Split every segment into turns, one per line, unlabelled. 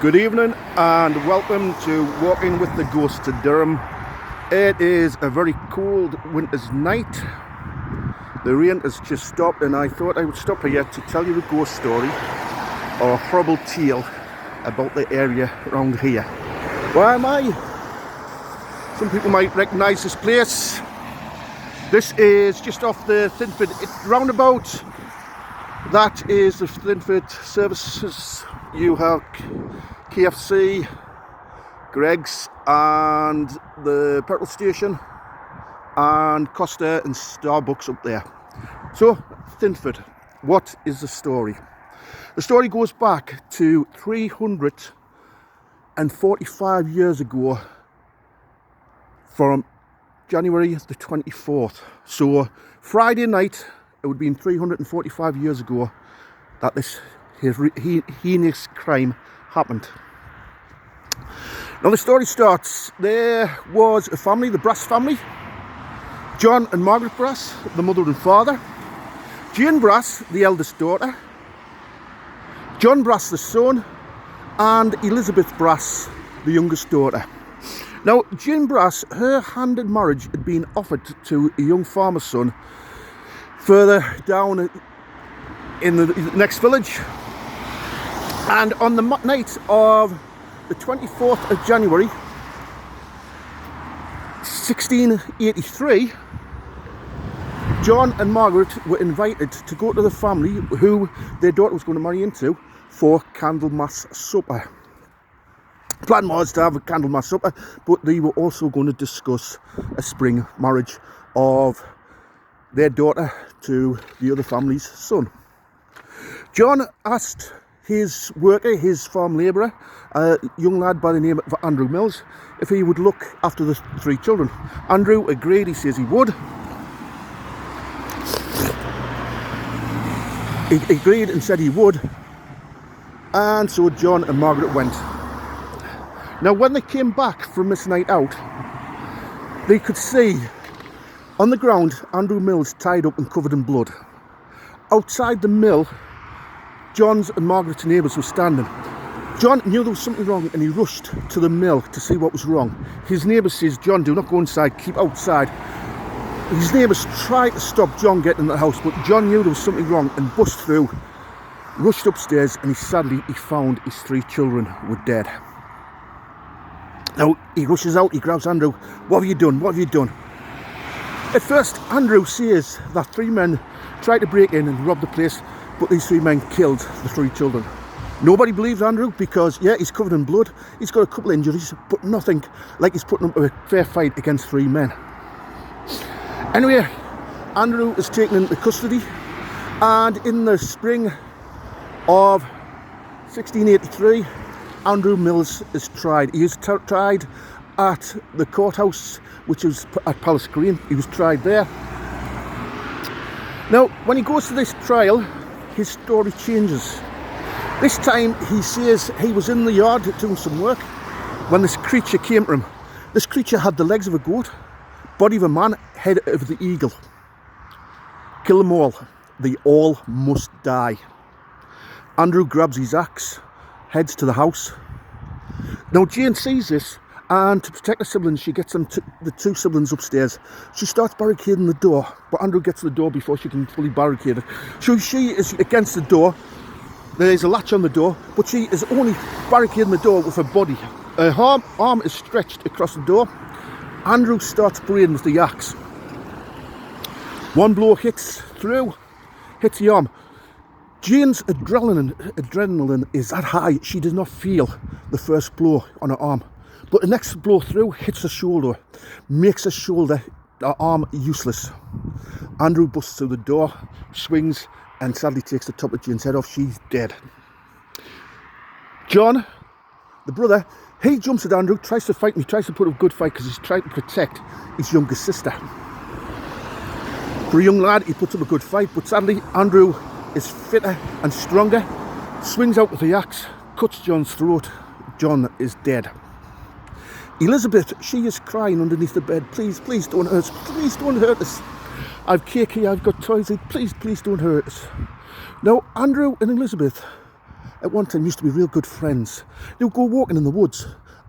Good evening and welcome to Walking with the Ghost to Durham. It is a very cold winter's night. The rain has just stopped and I thought I would stop here to tell you a ghost story or a horrible tale about the area around here. Where am I? Some people might recognise this place. This is just off the Thinford roundabout. That is the Thinford services. You have KFC, Greg's and the petrol station and Costa and Starbucks up there. So, Thinford, what is the story? The story goes back to 345 years ago from January the 24th. So, Friday night, it would have been 345 years ago that this heinous crime happened. Now the story starts, there was a family, the Brass family, John and Margaret Brass, the mother and father, Jane Brass, the eldest daughter, John Brass, the son, and Elizabeth Brass, the youngest daughter. Now Jane Brass, her hand in marriage had been offered to a young farmer's son further down in the next village. And on the night of the 24th of January 1683, John and Margaret were invited to go to the family who their daughter was going to marry into for Candlemas supper. The plan was to have a Candlemas supper, but they were also going to discuss a spring marriage of their daughter to the other family's son. John asked his worker, his farm labourer, a young lad by the name of Andrew Mills, if he would look after the three children. Andrew agreed, he says he would. He agreed and said he would, and so John and Margaret went. Now when they came back from this night out, they could see on the ground Andrew Mills tied up and covered in blood. Outside the mill, John's and Margaret's neighbours were standing. John knew there was something wrong and he rushed to the mill to see what was wrong. His neighbour says, "John, do not go inside, keep outside." His neighbours tried to stop John getting in the house, but John knew there was something wrong and bust through, rushed upstairs, and he found his three children were dead. Now he rushes out, he grabs Andrew. "What have you done? What have you done?" At first Andrew says that three men tried to break in and rob the place, but these three men killed the three children. Nobody believes Andrew because, yeah, he's covered in blood, he's got a couple of injuries, but nothing like he's putting up a fair fight against three men. Anyway, Andrew is taken into custody, and in the spring of 1683, Andrew Mills is tried. He is tried at the courthouse, which is at Palace Green. He was tried there. Now, when he goes to this trial, his story changes. This time he says he was in the yard doing some work when this creature came to him. This creature had the legs of a goat, body of a man, head of the eagle. Kill them all. They all must die. Andrew grabs his axe, heads to the house. Now Jane sees this, and to protect the siblings, she gets the two siblings upstairs. She starts barricading the door, but Andrew gets to the door before she can fully barricade it. So she is against the door. There's a latch on the door, but she is only barricading the door with her body. Her arm is stretched across the door. Andrew starts spraying with the axe. One blow hits through, hits the arm. Jane's adrenaline is that high, she does not feel the first blow on her arm. But the next blow through hits her shoulder, makes her arm useless. Andrew busts through the door, swings, and sadly takes the top of Jane's head off. She's dead. John, the brother, he jumps at Andrew, tries to fight me, tries to put up a good fight because he's trying to protect his younger sister. For a young lad, he puts up a good fight, but sadly Andrew is fitter and stronger, swings out with the axe, cuts John's throat. John is dead. Elizabeth, she is crying underneath the bed. "Please, please don't hurt us. Please don't hurt us. I've cake here, I've got toys. Please, please don't hurt us." Now, Andrew and Elizabeth at one time used to be real good friends. They would go walking in the woods.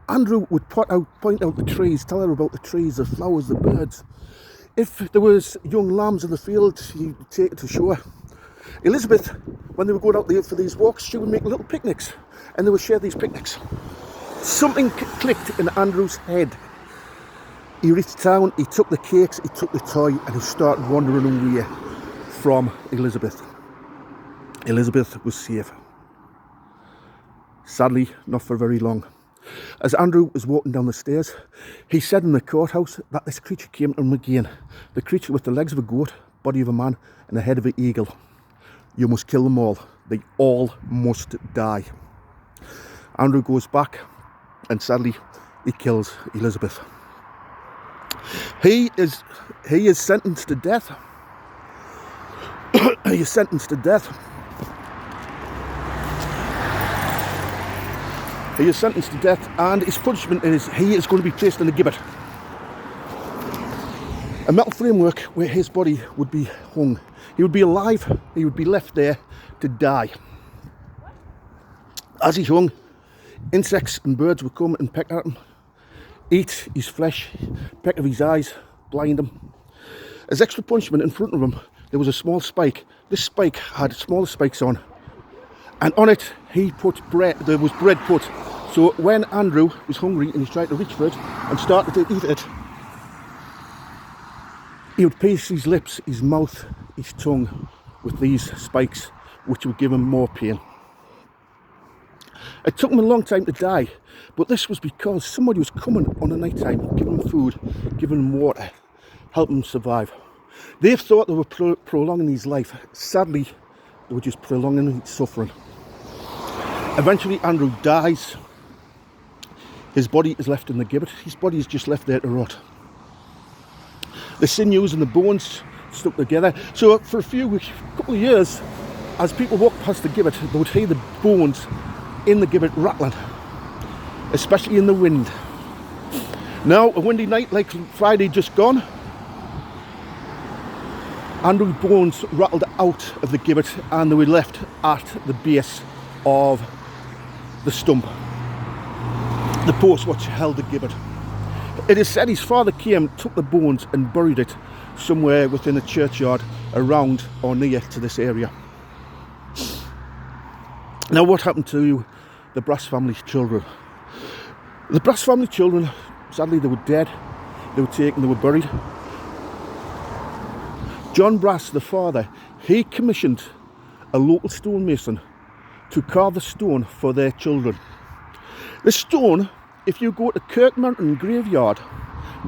Andrew would point out the trees, tell her about the trees, the flowers, the birds. If there was young lambs in the field, he'd take it to show her. Elizabeth, when they were going out there for these walks, she would make little picnics, and they would share these picnics. Something clicked in Andrew's head. He reached town, he took the cakes, he took the toy, and he started wandering away from Elizabeth. Elizabeth was safe. Sadly, not for very long. As Andrew was walking down the stairs, he said in the courthouse that this creature came to him again. The creature with the legs of a goat, body of a man, and the head of an eagle. You must kill them all. They all must die. Andrew goes back, and sadly, he kills Elizabeth. He is sentenced to death. He is sentenced to death. He is sentenced to death, and his punishment is he is going to be placed in a gibbet. A metal framework where his body would be hung. He would be alive, he would be left there to die. As he hung, insects and birds would come and peck at him, eat his flesh, peck of his eyes, blind him. As extra punishment, in front of him, there was a small spike. This spike had smaller spikes on, and on it he put bread. There was bread put. So when Andrew was hungry and he tried to reach for it and started to eat it, he would pierce his lips, his mouth, his tongue with these spikes, which would give him more pain. It took him a long time to die, but this was because somebody was coming on a night time, giving him food, giving him water, helping him survive. They thought they were prolonging his life. Sadly, they were just prolonging his suffering. Eventually, Andrew dies. His body is left in the gibbet. His body is just left there to rot. The sinews and the bones stuck together. So for a couple of years, as people walked past the gibbet, they would hear the bones in the gibbet rattling, especially in the wind. Now, a windy night like Friday just gone, Andrew's bones rattled out of the gibbet and they were left at the base of the stump, the post which held the gibbet. It is said his father came, took the bones and buried it somewhere within a churchyard around or near to this area. Now, what happened to the Brass family children? The Brass family children, sadly, they were dead. They were taken, they were buried. John Brass, the father, he commissioned a local stonemason to carve the stone for their children. The stone, if you go to Kirk Mountain graveyard,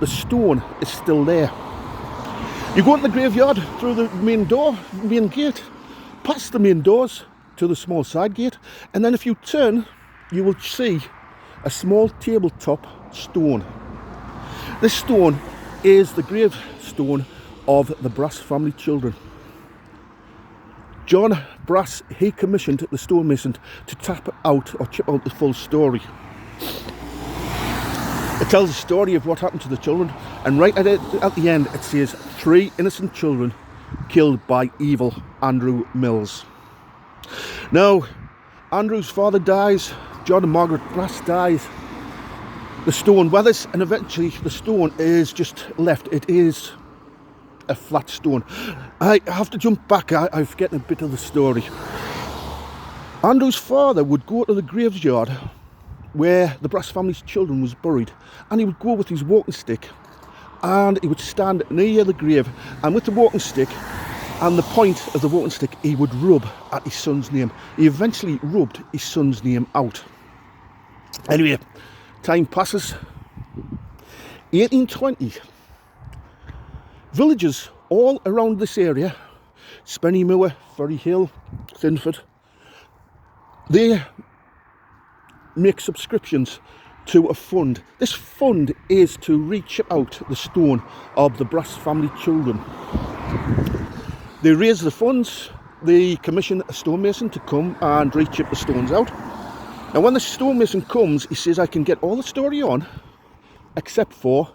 the stone is still there. You go into the graveyard through the main gate, past the main doors to the small side gate, and then if you turn, you will see a small tabletop stone. This stone is the gravestone of the Brass family children. John Brass, he commissioned the stonemason to tap out or chip out the full story. It tells the story of what happened to the children, and right at the end it says 3 innocent children killed by evil Andrew Mills. Now, Andrew's father dies, John and Margaret Brass dies, the stone weathers, and eventually the stone is just left. It is a flat stone. I have to jump back, I'm forgetting a bit of the story. Andrew's father would go to the graveyard where the Brass family's children was buried, and he would go with his walking stick and he would stand near the grave, and with the walking stick and the point of the walking stick he would rub at his son's name. He eventually rubbed his son's name out. Anyway, time passes. 1820, villages all around this area, Spennymoor, Ferry Hill, Thinford, they make subscriptions to a fund. This fund is to reach out the stone of the Brass family children. They raise the funds, they commission a stonemason to come and reach up the stones out. Now when the stonemason comes, he says, I can get all the story on except for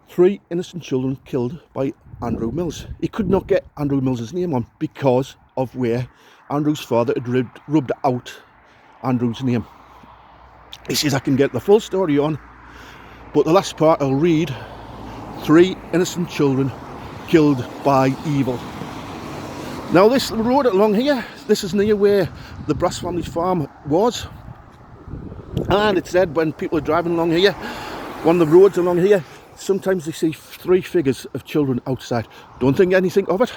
3 innocent children killed by Andrew Mills. He could not get Andrew Mills's name on because of where Andrew's father had rubbed out Andrew's name. He says I can get the full story on, but the last part I'll read. 3 innocent children killed by evil. Now this road along here, this is near where the Brass family's farm was, and it said when people are driving along here, on the roads along here, sometimes they see 3 figures of children outside. Don't think anything of it,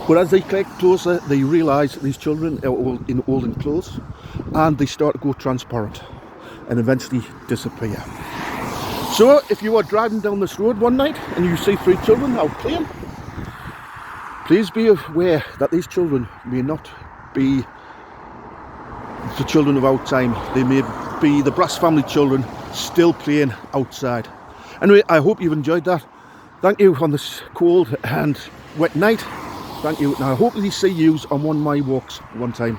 but as they get closer they realise these children are all in olden clothes, and they start to go transparent and eventually disappear. So if you are driving down this road one night and you see 3 children out playing, please be aware that these children may not be the children of our time. They may be the Brass family children still playing outside. Anyway, I hope you've enjoyed that. Thank you on this cold and wet night. Thank you, and I hope to see you on one of my walks one time.